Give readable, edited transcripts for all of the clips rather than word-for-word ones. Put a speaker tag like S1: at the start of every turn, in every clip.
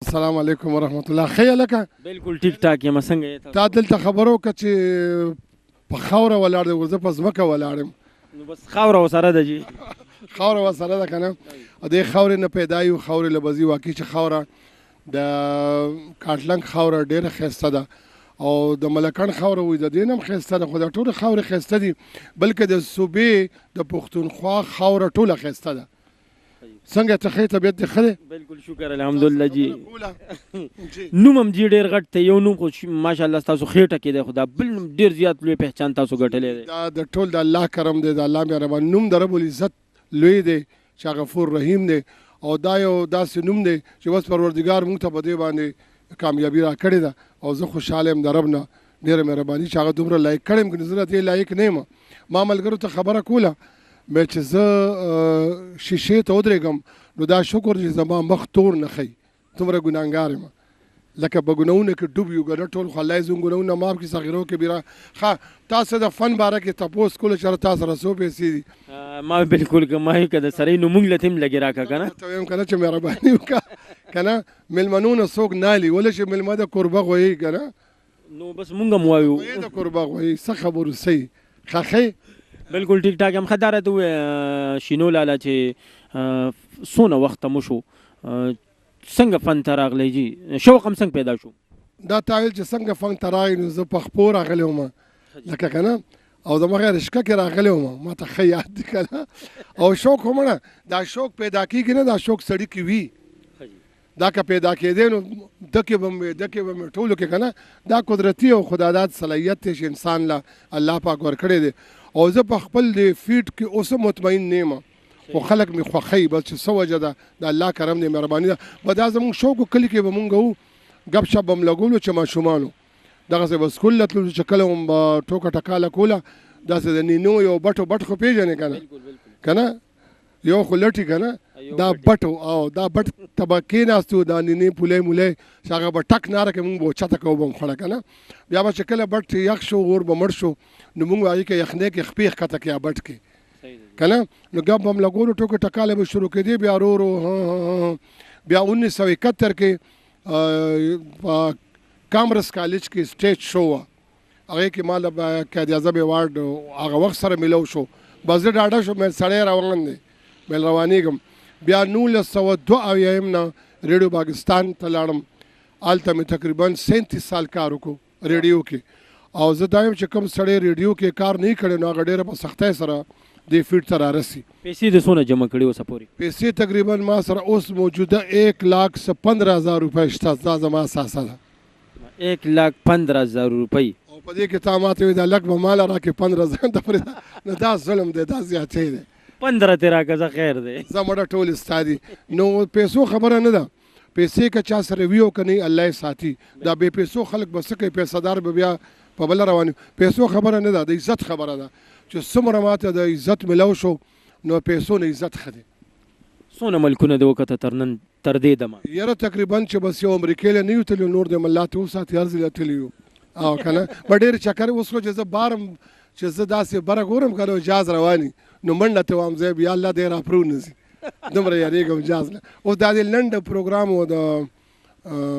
S1: السلام علیکم ورحمت الله. خیر لکه
S2: بالکل ټیک ټاک یم. څنګه یې
S1: تا دلته خبرو که چې په خاوره ولاړ دی، زه په ځمکه ولاړ یم.
S2: نو بس خاوره ورسره ده جي،
S1: خاوره ورسره ده که نه. دې خاورې نه پیدا یو، خاورې له به ځي. واقعي چې خاوره د کاټلنګ خاوره ډېره ښایسته ده او د ملکڼ خاوره وایي د دې نه هم ښایسته ده، خو دا ټولې خاورې ښایسته دي، بلکې د صوبې د پښتونخوا خاوره ټوله ښایسته ده. څنګه ته ښې طبیعت دې ښه دی؟
S2: بالکل شکر الحمدلله جي. نوم هم جي ډېر غټ دی، یو نوم خو ماشاءالله ستاسو خېټه کې دی، خو دا بل نوم ډېر زیات لوی پهچان تاسو ګټلی دی.
S1: دا د ټول د الله کرم دی، د الله مهرباني. نوم د رب العزت لوی دی چې غفور رحیم دی، او دا یو داسې نوم دی چې بس پروردګار موږ ته په دې باندې کامیابي را کړې ده، او زه خوشحاله یم د رب نه ډېره مهرباني چې هغه دومره لایق کړی یم. که زه دې لایق نه یم. ما ملګرو ته خبره کوله چې زه شیشې ته ودرېږم نو دا شکر چې زما مخ تور نه ښیي، دومره ګناهګار یم. لکه په ګناهونو کې ډوب یو ګنه ټول خو الله یې زموږ ګناهونه معاف کړي، صغیرو کبیره. ښه تاسو د فن باره کې تپوس کولو چې تا سره څو پیسې دي؟
S2: ما بالکل که ما که د سړی نو موږ له ته هم لګې راکړه که نه.
S1: ته وایم که نه چې مهرباني وکړه که نه، مېلمنونه څوک نه هلي، ولې چې مېلمه د کوربه غویي که نه،
S2: نو بس موږ هم وایو
S1: د کوربه غویي. څه خبرو صحیح ښه.
S2: بالکل ټیک ټاک یم. ښه دا راته ووایه شینو لاله چې څونه وخته مو شو څنګه فن ته راغلی جي، شوق هم څنګه پیدا شو؟
S1: دا تا ویل چې څنګه فن ته راغی، نو زه په خپو راغلی وم لکه که نه، او دمغه رشقه کې راغلی وم، ما ته ښه یاد دي که نه. او شوق هم نه، دا شوق پیدا کېږي نه، دا شوق سړي کې وي. دا که پیدا کېدی نو دکې به مې ټولو کې که نه، دا قدرتي او خداداد صلاحیت دی چې انسان له الله پاک ورکړی دی. او زه په خپل د فیټ کې اوس مطمئن نه یم، خو خلک مې خوښوي، بس چې څه وجه ده د الله کرم دی، مهرباني ده. به دا زموږ شوق و، کلي کې به مونږ وو ګپ شپ به م لګولو چې ماشومانو دغسې به سکول له تللو چې کله هم به ټوکه ټکاله کوله، داسې د نینو یو بټ خو پېژنې که نه، که نه یو خو لټي که نه، دا بټ او دا بټ ته به کېناستو، دا نینې پولی مولی چې هغه به ټک ناره کې مونږ به اوچته کوو به م خوړه که نه. بیا به چې کله بټ یخ شو، اور به مړ شو، نو مونږ هغې کې یخنۍ کې خپې ښکته کړې بټ کې که نه، نو ګپ به م لګولو، ټوکې ټکاله به شروع کېدې. بیا ورو بیا 1971 کې په کامرس کالج کې سټیج شو وه، هغې کې ما له قائد اعظم ایوارډ هغه وخت سره میلاو شو. بس زه ډاډه شوم سړی روان دی، بل روانېږم. بیا 1982 نه ریډیو پاکستان ته لاړم، هلته مې تقریبا 37 سال کار وکړو ریډیو کې. او زه دا یم چې کوم سړی ریډیو کې کار نه کړی نو هغه ډېره په سختۍ سره دې فیټ ته رارسي.
S2: پیسې د څونه جمع کړي اوسه پورې؟
S1: پیسې تقریبا ما سره اوس موجوده 1,15,000 روپۍ شته، دا زما اساسه ده.
S2: 1,15,000 روپۍ.
S1: او په دې کې تا ماته وایي دا لږ به ماله راکړې 15,000 ته پورې، نو دا ظلم دی، دا زیاتۍ دی.
S2: 15 تې راکړه زه خیر دی.
S1: زه مړه ټول ستا دي. نو پیسو خبره نه ده، پیسې که چا سره وي او که نه الله یې ساتي. دا بې پیسو خلک به څه کوي، پیسهدار به بیا په بله روان. پیسو خبره نه ده، د عزت خبره ده چې څومره ماته د عزت میلاو شو، نو پیسو نه عزت ښه دی.
S2: څونه ملکونه دې وکته تر دې دمه؟
S1: یاره تقریبا چې بس یو امریکې له نه یو تللي، نور دې ملا ته وساتي، هر ځای له تللي یو او که نه. به ډېر چکر اوس خو چې زه بارم چې زه داسې بره ګورم که نه جاز رواني، نو منډه ته وام زه بیا الله دې راپرو نه ځي، دومره یارېږم جاز نه. اوس دا دې لنډ پروګرام و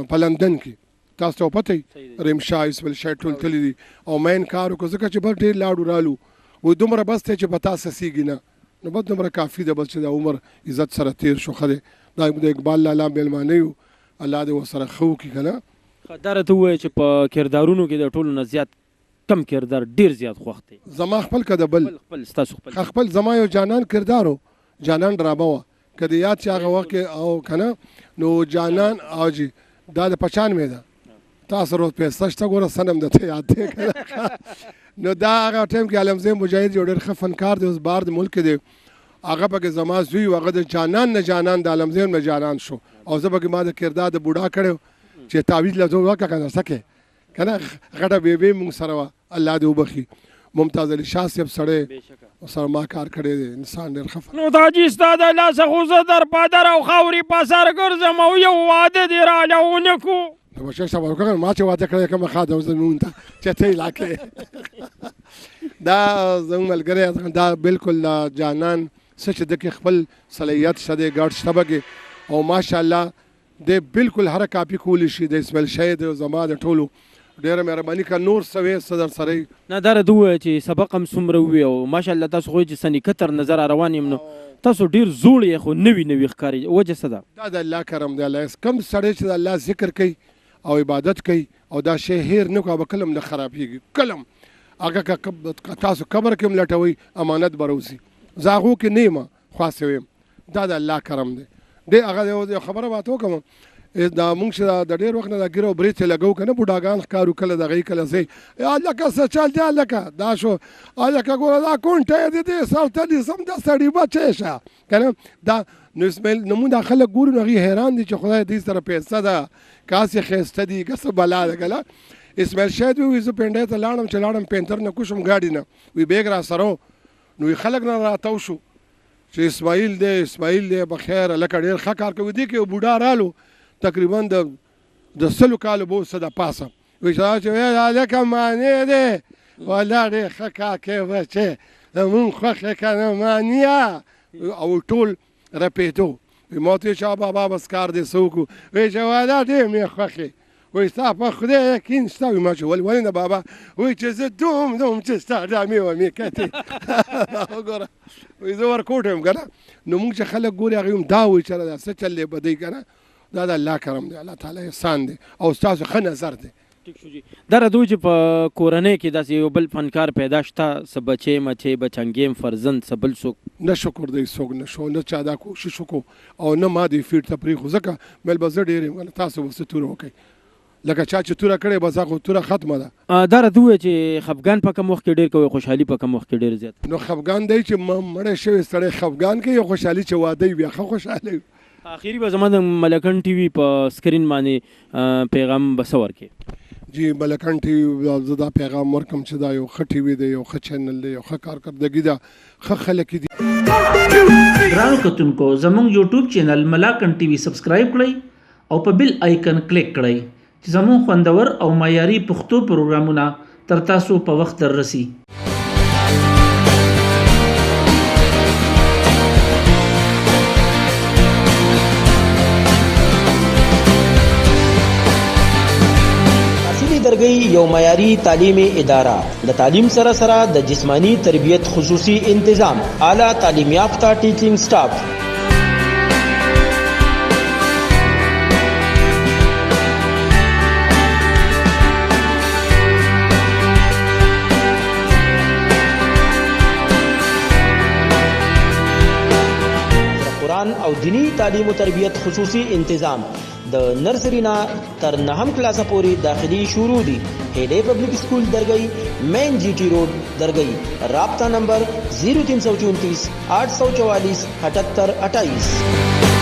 S1: په لندن کې، تاسو ته پته وي رمشا اسماعیل شاه ټول تللي دي، او مین کار وکړو ځکه چې بس ډېر لاړو رالو، وایي دومره بس دی چې په تا سسېږي نه، نو بس دومره کافي ده، بس چې دا عمر عزت سره تېر شو. ښه دی، دا د اقبال لالا مېلمانه یو، الله دې ورسره ښه وکړي که نه.
S2: دا راته ووایه چې په کردارونو کې د ټولو نه زیات کم کردار ډېر زیات خوښ دی؟
S1: زما خپل که د بل؟
S2: ستاسو
S1: خپل زما یو جانان کردار و، جانان ډرامه وه، که د یاد چې هغه وخت کې او که نه، نو جانان او جي دا د 95 ده، تاسو روز پیسه شته ګوره سنم درته یاد دی که نه. نو دا هغه ټایم کې عالمزی مجاهد یو ډېر ښه فنکار دی، اوس بهر د ملک دی، هغه پکې زما زوی و، هغه د جانان نه جانان د عالمزی نه جانان شو، او زه پکې ما د کردار د بوډا کړی چې تعویض له ځو وکړه که نه څه کې که نه، غټه بیبي مونږ سره وه، الله دې وبخي. ممتاز علي شاه صاحب سړی سره ما کار کړی دی، انسان ډېر ښه.
S2: نو دا جي ستا د لاسه خو زه در پادر او خاورې په سر ګرځم، او یو واده دې راله ونه کړو.
S1: نو بشیر صاحب ورکړه ما چې واده کړی کومه ښه ده زمونږ ته چې ته یې لا کړې. دا زموږ ملګری دا بالکل جانان څه چې دکې خپل صلاحیت شته دی ګډ شته پکې، او ماشاءالله د بالکل هر کاپی کولی شي د اسماعیل شهید او زما د ټولو ډیره مهرباني کا نور سوي صدر سره
S2: نه دا دوه چې سبق هم څومره وي او ماشاءالله تاسو خو چې سني کتر نظر روان یم نو تاسو ډیر زوړ یې خو نوي ښکاري وجه څه ده؟
S1: دا د الله کرم دی. الله کم سړی چې د الله ذکر کوي او عبادت کوي او دا شی هیر نه کوي کلم نه خرابېږي کلم هغه تاسو قبر کې هم لټوي امانت بروسي زاغو کې نیمه خاصه ویم دا د الله کرم دی. دی هغه خبره واتو کوم دا مونږ چې د ډېر وخت نه دا ګیرو برې ته لګو که نه بوډاګان ښکارو کله د هغې کله ځئ هلکه څه چل دی هلکه دا شو هلکه ګوره دا کونټه یې د دې سر تلي سم دا سړي بچی شه که نه دا نو اسماعیل نو مونږ دا خلک ګورو نو هغې حیران دي چې خدای دې سره پیسه ده کاسې ښایسته دي که څه بلا ده که نه اسماعیل شاید وي زه پنډۍ ته لاړم چې لاړم پینتر نه کوشم ګاډي نه وي بیګ را سره نو خلک نه راتاو شو چې اسماعیل دی بخیر هلکه ډېر ښه کار کوي دې کې یو بوډا رالو تقریبا د 100 کالو به اوسه د پاسه وایي چې ویل هلکه معنی دی والله ډېر ښه کار کوي بچی زمونږ خوښ یې که نه معنیه او ټول رپېدو وایي ما ورته وایي چې بابا بس کار دې څه وکړو وایي چې والله ډېر مې خوښ یې وایي ستا په خدای یقین شته وایي ما چې ولې نه بابا وایي چې زه دوم چې ستا ډرامې ومې کتې وګوره وایي زه ورکوټ یم که نه نو مونږ چې خلک ګوري هغوی هم دا وایي چې دا څه چل دی بدی که نه دا د الله کرم دی الله تعالی احسان دی او ستاسو ښه نظر دی.
S2: ټیک شو جی دا راته وایي چې په کورنۍ کې داسې یو بل فنکار پیدا شته څه بچی مچی بچنګیم فرزند څه بل څوک
S1: نه شکر دی څوک نه شو نه چا دا کوشش وکړو او نه ما دې فیډ ته پرېښو ځکه مېل به زه ډېر یم تاسو به څه توره وکړئ لکه چا چې توره کړې بس هغه توره ختمه ده.
S2: دا راته ووایه چې خفګان په کم وخت کې ډېر کوي خوشحالي په کم وخت کې ډېر زیات
S1: نو خفګان دی چې مړی شوی سړی خفګان کوي او خوشحالي چې واده وي بیا ښه خوشحاله وي.
S2: آخري به زما د ملکن ټي وي په سکرین باندې پیغام به څه ورکړې؟
S1: جی ملکن ټي وي زه دا پیغام ورکړم چې دا یو ښه ټي وي دی یو ښه چینل دی یو ښه کارکردګي ده ښه خلک دي.
S3: ګرانو کتونکو زموږ یوټیوب چینل ملاکن ټي وي سبسکرایب کړئ او په بیل آیکن کلیک کړئ چې زموږ خوندور او معیاري پښتو پروګرامونه تر تاسو په وخت دررسي.
S4: درګي یو معیاري تعلیمي اداره د تعلیم سره سره د جسمانی تربیت خصوصي انتظام اعلی تعلیم یافته ټیچینګ سټاف قرآن او دینی تعلیم او تربیت خصوصي انتظام د نرسری نه تر 9م کلاس پورې داخلي شروع دي. هډې پبلک سکول درګي مین جی ټی روډ درګي رابطہ نمبر 0334 844 78 28.